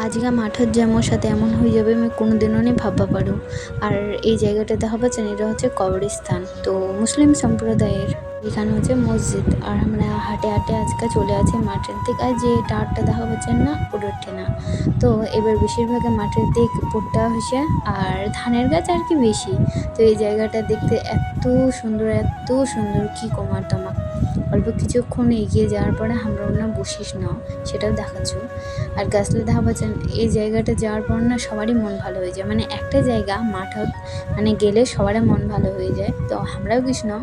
আজকে মাঠের যে আমার সাথে এমন হয়ে যাবে আমি কোনোদিনও নি ভাববা পারো। আর এই জায়গাটা দেখা পাচ্ছেন, এটা হচ্ছে কবরস্থান। তো মুসলিম সম্প্রদায়ের এখানে হচ্ছে মসজিদ। আর আমরা হাঁটে হাঁটে আজকে চলে আছি মাঠের দিক। আর যে টাওয়ারটা দেখা পাচ্ছেন না, ওটা না। তো এবার বেশিরভাগে মাঠের দিক ভুট্টা হয়েছে আর ধানের গাছ আর কি বেশি। তো এই জায়গাটা দেখতে এত সুন্দর কি কমার তোমাক। অল্প কিছুক্ষণ এগিয়ে যাওয়ার পরে আমরা না বসিস না, সেটাও দেখাচ্ছ। আর গাছগুলো দেখা পাচ্ছেন, এই জায়গাটা যাওয়ার পর না সবারই মন ভালো হয়ে যায়। মানে একটা জায়গা মাঠত মানে গেলে সবারই মন ভালো হয়ে যায়। তো আমরাও কিছু না,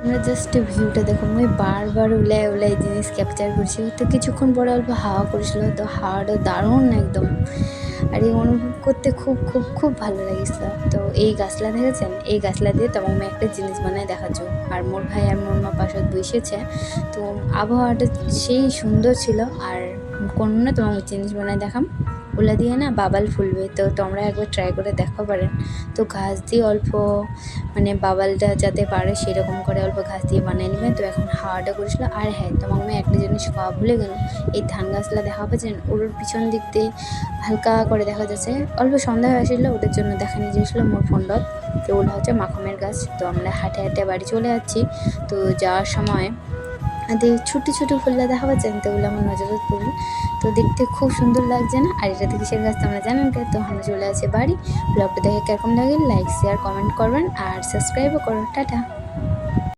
আমরা জাস্ট ভিউটা দেখো। আমি বারবার উলাই উলাই জিনিস ক্যাপচার করছি। তো কিছুক্ষণ পরে অল্প হাওয়া করেছিল, তো হাওয়াটা দারুণ একদম। আর এই অনুভব করতে খুব খুব খুব ভালো লাগিছিল। তো এই গাছলা দেখেছেন, এই গাছলা দিয়ে তোমার আমি একটা জিনিস বানায় দেখাচ্ছ। আর মোর ভাই আর মোর মা পাশত বসেছে। তো আবহাওয়াটা সেই সুন্দর ছিল। আর কোনো না তোমার জিনিস বানায় দেখাম, ওলা দিয়ে না বাবাল ফুলবে। তো তোমরা একবার ট্রাই করে দেখো পারেন। তো ঘাস দিয়ে অল্প মানে বাবালটা যাতে পারে সেরকম করে অল্প ঘাস দিয়ে বানিয়ে নেবে। তো এখন হাওয়াটা করেছিল। আর হ্যাঁ, তোমাকে আমি একটা জিনিস খাওয়া ভুলে গেলাম। এই ধান গাছগুলা দেখা পাচ্ছেন, ওর পিছন দিক দিয়ে হালকা করে দেখা যাচ্ছে। অল্প সন্ধ্যা হয়ে আসছিল, ওটার জন্য দেখা নিয়ে গিয়েছিল মোর ফোনটা। তো ওটা হচ্ছে মাখমের গাছ। তো আমরা হাঁটে হাঁটে বাড়ি চলে যাচ্ছি। তো যাওয়ার সময় ছোটো ছোটো ফুলটা দেখা পাচ্ছেন, তো ওগুলো আমার নজরে পড়ল। তো দেখতে খুব সুন্দর লাগছে না? আর এটা কিসের গাছ তো আমরা জানেন। তো আমরা চলে আসি বাড়ি। ব্লগটা দেখে কীরকম লাগে লাইক শেয়ার কমেন্ট করবেন আর সাবস্ক্রাইবও করো। টাটা।